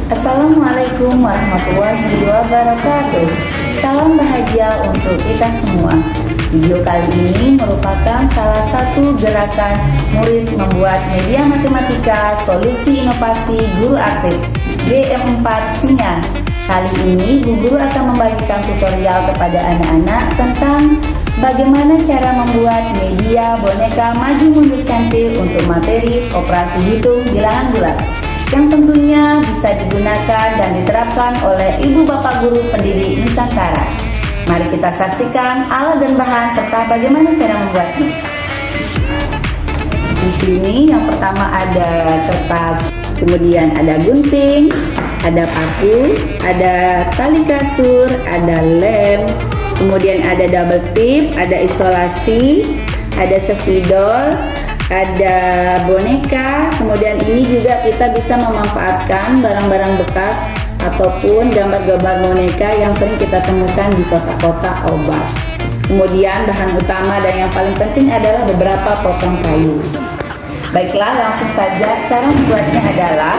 Assalamualaikum warahmatullahi wabarakatuh. Salam bahagia untuk kita semua. Video kali ini merupakan salah satu gerakan murid membuat media matematika solusi inovasi guru aktif DM4 Singan. Kali ini Bu Guru akan membagikan tutorial kepada anak-anak tentang bagaimana cara membuat media boneka maju mundur cantik untuk materi operasi hitung bilangan bulat, yang tentunya bisa digunakan dan diterapkan oleh ibu bapak guru pendidik Nusantara. Mari kita saksikan alat dan bahan serta bagaimana cara membuatnya. Di sini yang pertama ada kertas, kemudian ada gunting, ada paku, ada tali kasur, ada lem, kemudian ada double tip, ada isolasi, ada spidol, ada boneka. Kemudian ini juga kita bisa memanfaatkan barang-barang bekas ataupun gambar-gambar boneka yang sering kita temukan di kotak-kotak obat. Kemudian bahan utama dan yang paling penting adalah beberapa potong kayu. Baiklah, langsung saja. Cara membuatnya adalah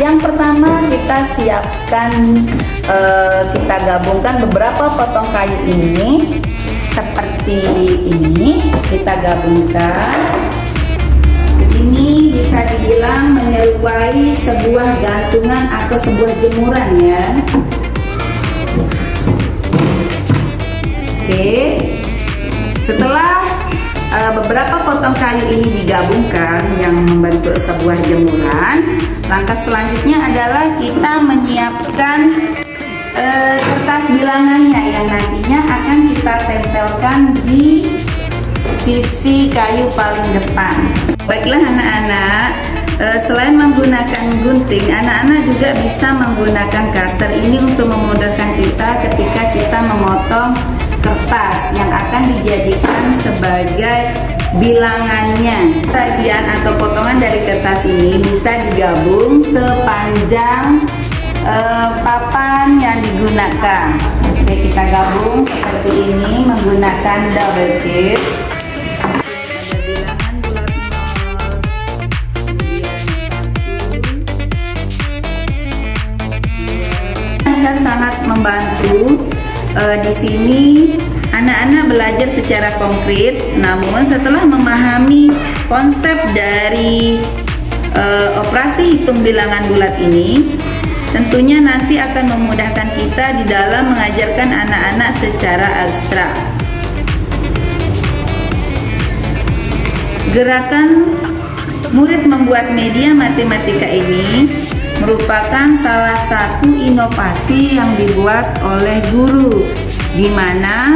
yang pertama kita siapkan, kita gabungkan beberapa potong kayu ini seperti ini. Kita gabungkan. Ini bisa dibilang menyerupai sebuah gantungan atau sebuah jemuran ya. Oke. Setelah beberapa potong kayu ini digabungkan yang membentuk sebuah jemuran, langkah selanjutnya adalah kita menyiapkan kertas bilangannya yang nantinya akan kita tempelkan di sisi kayu paling depan. Baiklah anak-anak, selain menggunakan gunting, anak-anak juga bisa menggunakan cutter ini untuk memudahkan kita ketika kita memotong kertas yang akan dijadikan sebagai bilangannya. Bagian atau potongan dari kertas ini bisa digabung sepanjang papan yang digunakan. Oke, kita gabung seperti ini menggunakan double tip. Sangat membantu. Di sini anak-anak belajar secara konkret, namun setelah memahami konsep dari operasi hitung bilangan bulat ini, tentunya nanti akan memudahkan kita di dalam mengajarkan anak-anak secara abstrak. Gerakan murid membuat media matematika ini merupakan salah satu inovasi yang dibuat oleh guru, di mana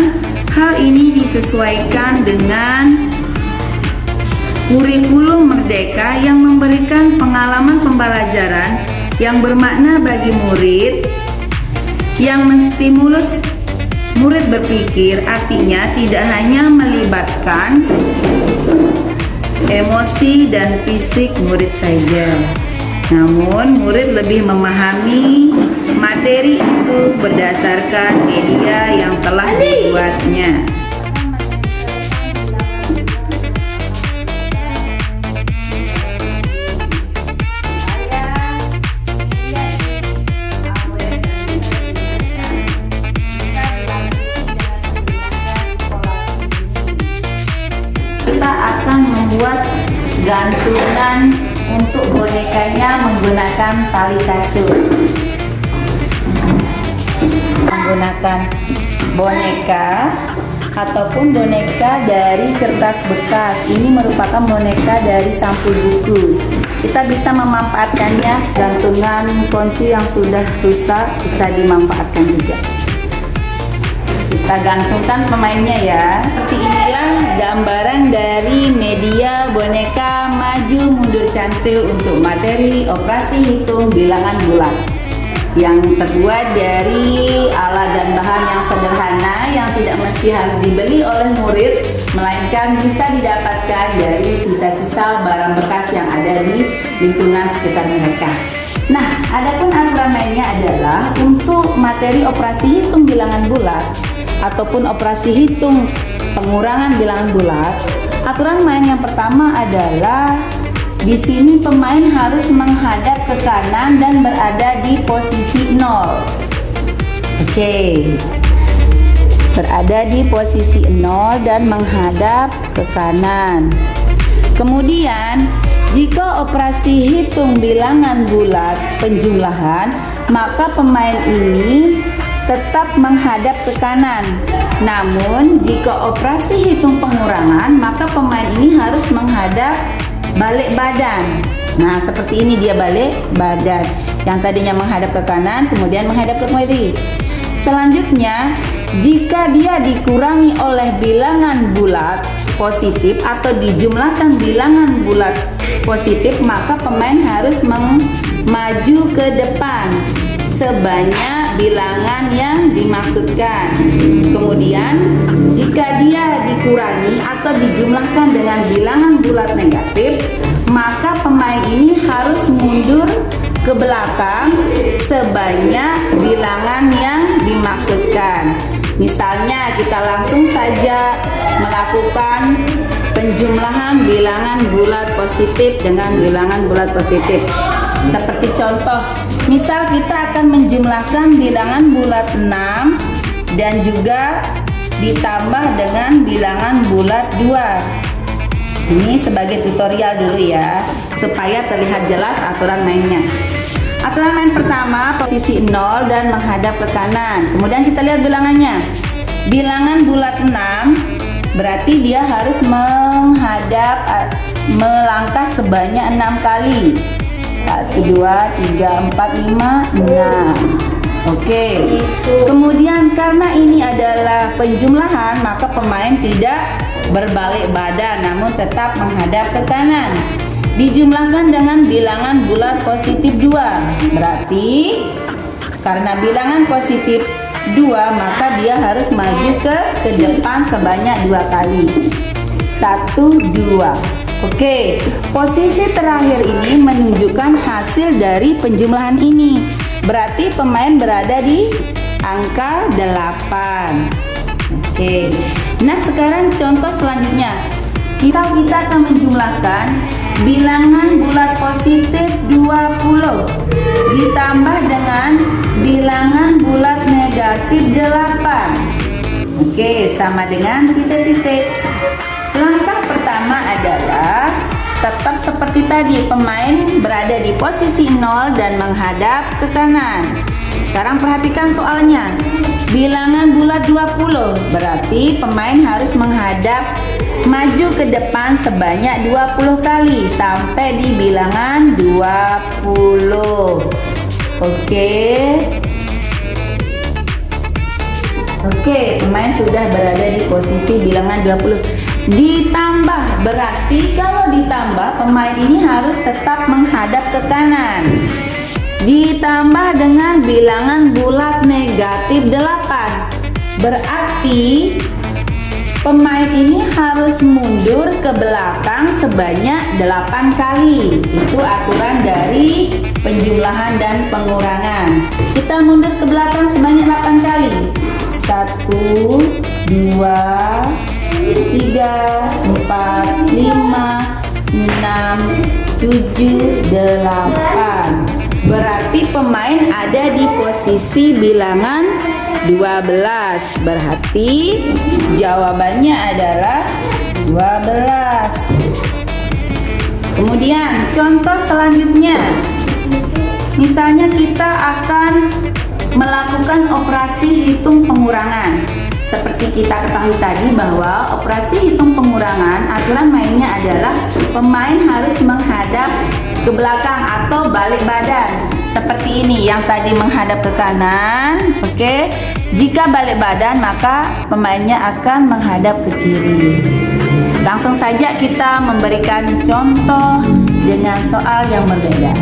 hal ini disesuaikan dengan kurikulum Merdeka yang memberikan pengalaman pembelajaran yang bermakna bagi murid, yang menstimulus murid berpikir. Artinya tidak hanya melibatkan emosi dan fisik murid saja, namun murid lebih memahami materi itu berdasarkan media yang telah dibuatnya. Kita akan membuat gantungan untuk bonekanya menggunakan tali kasur. Menggunakan boneka ataupun boneka dari kertas bekas. Ini merupakan boneka dari sampul buku. Kita bisa memanfaatkannya. Gantungan kunci yang sudah rusak bisa dimanfaatkan juga. Kita gantungkan pemainnya ya. Seperti inilah gambaran dari media boneka maju mundur cantik untuk materi operasi hitung bilangan bulat, yang terbuat dari alat dan bahan yang sederhana yang tidak mesti harus dibeli oleh murid, melainkan bisa didapatkan dari sisa-sisa barang bekas yang ada di lingkungan sekitar mereka. Nah, adapun aturan mainnya adalah untuk materi operasi hitung bilangan bulat ataupun operasi hitung pengurangan bilangan bulat, aturan main yang pertama adalah Di sini pemain harus menghadap ke kanan dan berada di posisi 0. Oke. Berada di posisi 0 dan menghadap ke kanan. Kemudian, jika operasi hitung bilangan bulat penjumlahan, maka pemain ini tetap menghadap ke kanan. Namun, jika operasi hitung pengurangan, maka pemain ini harus menghadap balik badan. Nah, seperti ini dia balik badan. Yang tadinya menghadap ke kanan, kemudian menghadap ke kiri. Selanjutnya, jika dia dikurangi oleh bilangan bulat positif atau dijumlahkan bilangan bulat positif, maka pemain harus maju ke depan sebanyak bilangan yang dimaksudkan. Kemudian, jika dia dikurangi atau dijumlahkan dengan bilangan bulat negatif, maka pemain ini harus mundur ke belakang sebanyak bilangan yang dimaksudkan. Misalnya, kita langsung saja melakukan penjumlahan bilangan bulat positif dengan bilangan bulat positif. Seperti contoh, misal kita akan menjumlahkan bilangan bulat 6 dan juga ditambah dengan bilangan bulat 2. Ini sebagai tutorial dulu ya, supaya terlihat jelas aturan mainnya. Aturan main pertama, posisi 0 dan menghadap ke kanan. Kemudian kita lihat bilangannya. Bilangan bulat 6 berarti dia harus melangkah sebanyak 6 kali. 1, 2, 3, 4, 5, 6. Oke. Kemudian karena ini adalah penjumlahan, maka pemain tidak berbalik badan, namun tetap menghadap ke kanan. Dijumlahkan dengan bilangan bulat positif 2. Berarti karena bilangan positif 2, maka dia harus maju ke depan sebanyak 2 kali. 1, 2. Oke, posisi terakhir ini menunjukkan hasil dari penjumlahan ini. Berarti pemain berada di angka 8. Oke. Nah, sekarang contoh selanjutnya. Kita akan menjumlahkan bilangan bulat positif 20 ditambah dengan bilangan bulat negatif 8. Oke, sama dengan titik-titik. Langkah pertama adalah tetap seperti tadi, pemain berada di posisi 0 dan menghadap ke kanan. Sekarang perhatikan soalnya. Bilangan bulat 20 berarti pemain harus menghadap maju ke depan sebanyak 20 kali sampai di bilangan 20. Oke, pemain sudah berada di posisi bilangan 20. Ditambah, berarti kalau ditambah pemain ini harus tetap menghadap ke kanan. Ditambah dengan bilangan bulat negatif 8. Berarti pemain ini harus mundur ke belakang sebanyak 8 kali. Itu aturan dari penjumlahan dan pengurangan. Kita mundur ke belakang sebanyak 8 kali. 1, 2, 3, 4, 5, 6, 7, 8. Berarti pemain ada di posisi bilangan 12. Berarti jawabannya adalah 12. Kemudian contoh selanjutnya, misalnya kita akan melakukan operasi hitung pengurangan. Seperti kita ketahui tadi bahwa operasi hitung pengurangan aturan mainnya adalah pemain harus menghadap ke belakang atau balik badan. Seperti ini, yang tadi menghadap ke kanan. Oke. Jika balik badan, maka pemainnya akan menghadap ke kiri. Langsung saja kita memberikan contoh dengan soal yang berbeda.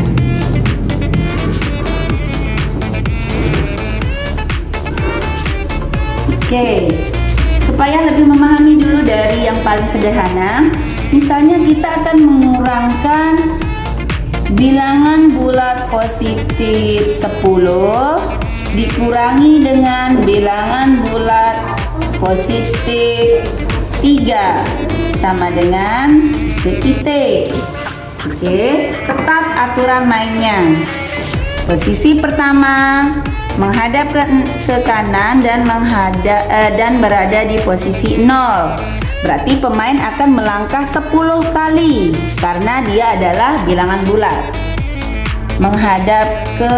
Oke, supaya lebih memahami dulu dari yang paling sederhana, misalnya kita akan mengurangkan bilangan bulat positif 10 dikurangi dengan bilangan bulat positif 3 sama dengan titik. Oke, tetap aturan mainnya. Posisi pertama menghadap ke kanan dan berada di posisi 0. Berarti pemain akan melangkah 10 kali karena dia adalah bilangan bulat. Menghadap ke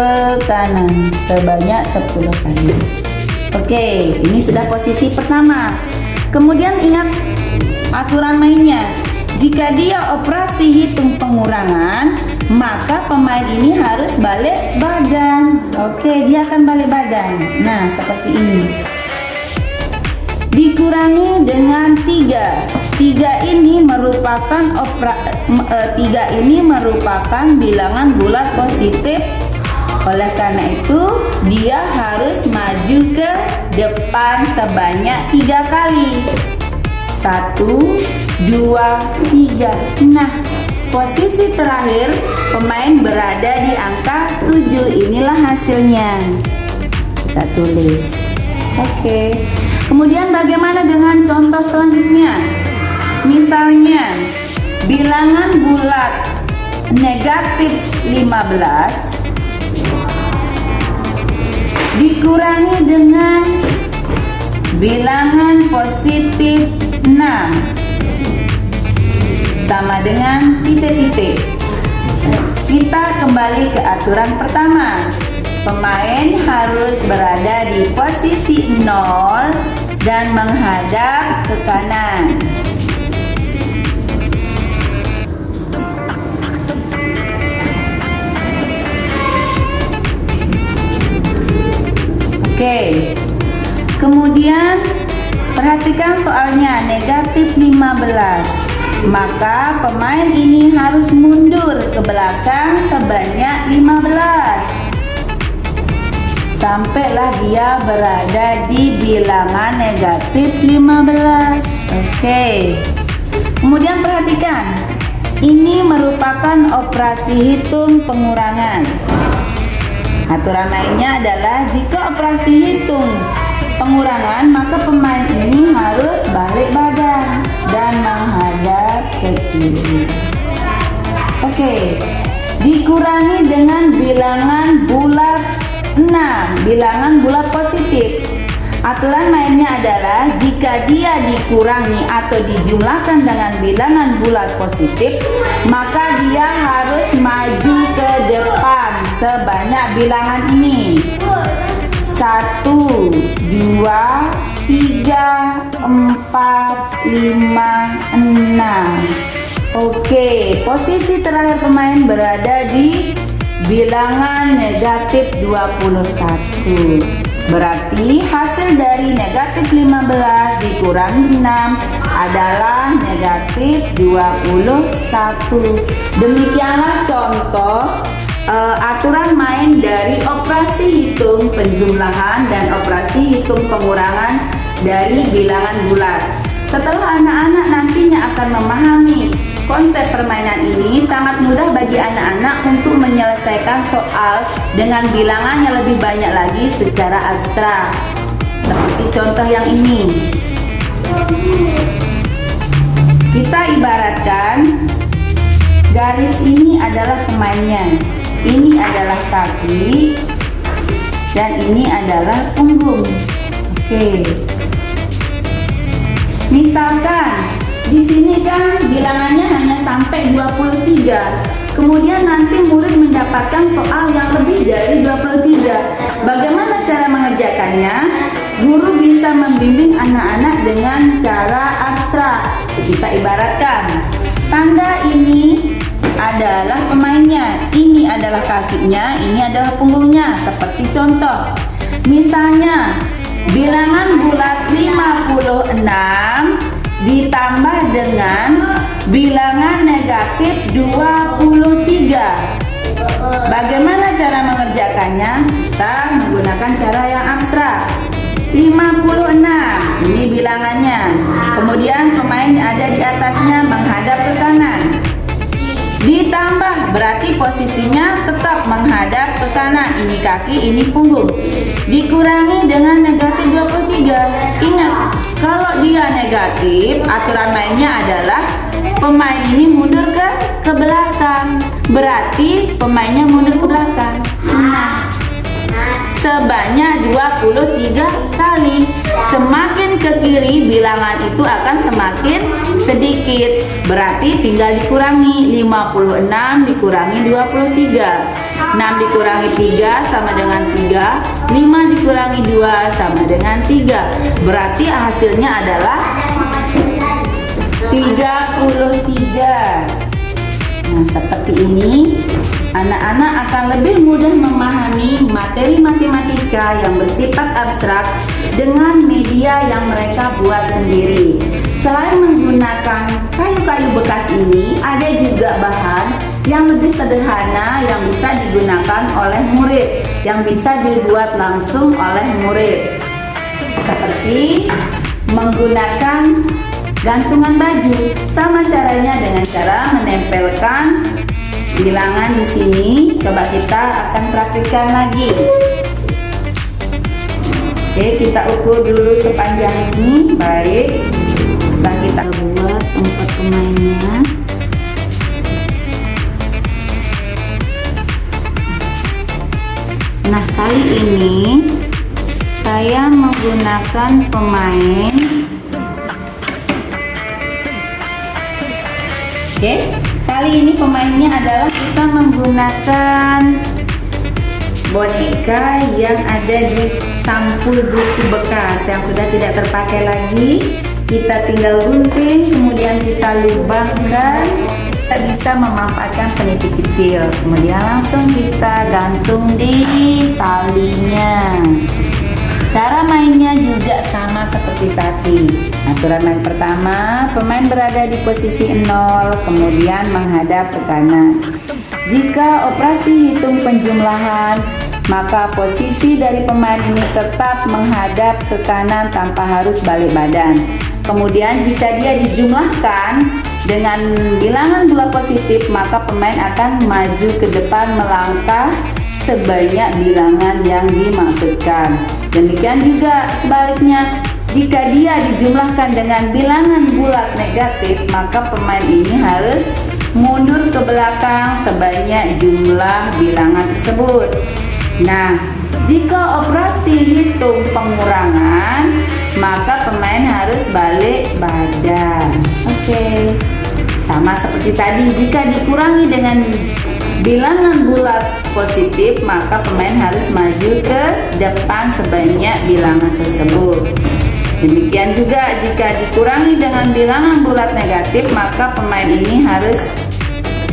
kanan sebanyak 10 kali. Oke, ini sudah posisi pertama. Kemudian ingat aturan mainnya. Jika dia operasi hitung pengurangan, maka pemain ini harus balik badan. Oke, dia akan balik badan. Nah, seperti ini. Dikurangi dengan 3. 3 ini merupakan bilangan bulat positif. Oleh karena itu, dia harus maju ke depan sebanyak 3 kali. 1, 2, 3. Nah, posisi terakhir pemain berada di angka 7. Inilah hasilnya. Kita tulis. Oke. Kemudian bagaimana dengan contoh selanjutnya? Misalnya, bilangan bulat negatif 15 dikurangi dengan bilangan positif 6 sama dengan titik-titik. Kita kembali ke aturan pertama. Pemain harus berada di posisi 0 dan menghadap ke kanan. Oke. Kemudian perhatikan soalnya negatif 15. Maka pemain ini harus mundur ke belakang sebanyak 15. Sampailah dia berada di bilangan negatif 15. Oke. Kemudian perhatikan. Ini merupakan operasi hitung pengurangan. Aturan mainnya adalah jika operasi hitung pengurangan, maka pemain ini harus balik badan dan menghadap ke kiri. Oke. Dikurangi dengan bilangan bulat 6, bilangan bulat positif. Aturan mainnya adalah jika dia dikurangi atau dijumlahkan dengan bilangan bulat positif, maka dia harus maju ke depan sebanyak bilangan ini. 1, 2, 3, 4, 5, 6. Oke, posisi terakhir pemain berada di bilangan negatif 21. Berarti hasil dari negatif 15 dikurangi 6 adalah negatif 21. Demikianlah contoh aturan main dari operasi hitung penjumlahan dan operasi hitung pengurangan dari bilangan bulat. Setelah anak-anak nantinya akan memahami konsep permainan ini, sangat mudah bagi anak-anak untuk menyelesaikan soal dengan bilangan yang lebih banyak lagi secara abstrak. Seperti contoh yang ini. Kita ibaratkan garis ini adalah pemainnya, ini adalah kaki, dan ini adalah punggung. Oke. Misalkan di sini kan bilangannya hanya sampai 23. Kemudian nanti murid mendapatkan soal yang lebih dari 23. Bagaimana cara mengerjakannya? Guru bisa membimbing anak-anak dengan cara abstrak. Kita ibaratkan tanda ini adalah pemainnya, ini adalah kakinya, ini adalah punggungnya. Seperti contoh, misalnya bilangan bulat 56 ditambah dengan bilangan negatif 23. Bagaimana cara mengerjakannya? Kita menggunakan cara yang abstrak. 56, ini bilangannya. Kemudian pemain ada di atasnya menghadap ke kanan. Ditambah berarti posisinya tetap menghadap ke kanan. Ini kaki, ini punggung. Dikurangi dengan negatif 23. Ingat, kalau dia negatif, aturan mainnya adalah pemain ini mundur ke belakang, berarti pemainnya mundur ke belakang. Nah, sebanyak 23 kali. Semakin ke kiri bilangan itu akan semakin sedikit, berarti tinggal dikurangi. 56 dikurangi 23, 6 dikurangi 3 sama dengan 3, 5 dikurangi 2 sama dengan 3, berarti hasilnya adalah 33. Nah, seperti ini anak-anak akan lebih mudah memahami materi matematika yang bersifat abstrak dengan media yang mereka buat sendiri. Selain menggunakan kayu-kayu bekas ini, ada juga bahan yang lebih sederhana yang bisa digunakan oleh murid, yang bisa dibuat langsung oleh murid. Seperti menggunakan gantungan baju. Sama caranya dengan cara menempelkan bilangan di sini. Coba kita akan praktikkan lagi. Oke, kita ukur dulu sepanjang ini. Baik, setelah kita buat 4 pemainnya. Nah, kali ini saya menggunakan pemain. Oke, kali ini pemainnya adalah kita menggunakan boneka yang ada di sampul buku bekas yang sudah tidak terpakai lagi. Kita tinggal gunting, kemudian kita lubangkan. Kita bisa memanfaatkan peniti kecil, kemudian langsung kita gantung di talinya. Cara mainnya juga sama seperti tadi. Aturan main pertama, pemain berada di posisi 0, kemudian menghadap ke kanan. Jika operasi hitung penjumlahan, maka posisi dari pemain ini tetap menghadap ke kanan tanpa harus balik badan. Kemudian jika dia dijumlahkan dengan bilangan bulat positif, maka pemain akan maju ke depan melangkah sebanyak bilangan yang dimaksudkan. Demikian juga sebaliknya, jika dia dijumlahkan dengan bilangan bulat negatif, maka pemain ini harus mundur ke belakang sebanyak jumlah bilangan tersebut. Nah, jika operasi hitung pengurangan, maka pemain harus balik badan. Oke. Sama seperti tadi, jika dikurangi dengan bilangan bulat positif, maka pemain harus maju ke depan sebanyak bilangan tersebut. Demikian juga jika dikurangi dengan bilangan bulat negatif, maka pemain ini harus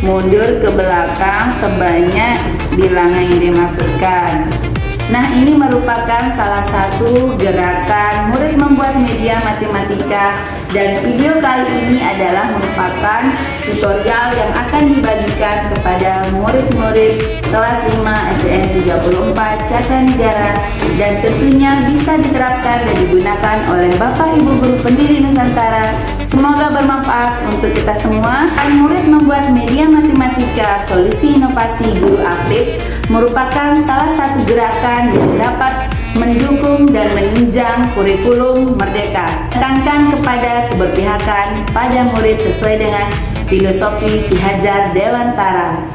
mundur ke belakang sebanyak bilangan yang dimaksudkan. Nah, ini merupakan salah satu gerakan murid membuat media matematika, dan video kali ini adalah merupakan tutorial yang akan dibagikan kepada murid-murid kelas 5 SDN 34 Catanegara, dan tentunya bisa diterapkan dan digunakan oleh Bapak Ibu Guru Pendiri Nusantara. Semoga bermanfaat untuk kita semua. Murid membuat media matematika solusi inovasi guru aktif merupakan salah satu gerakan yang dapat mendukung dan menunjang kurikulum merdeka. Tekankan kepada keberpihakan pada murid sesuai dengan filosofi Ki Hajar Dewantara.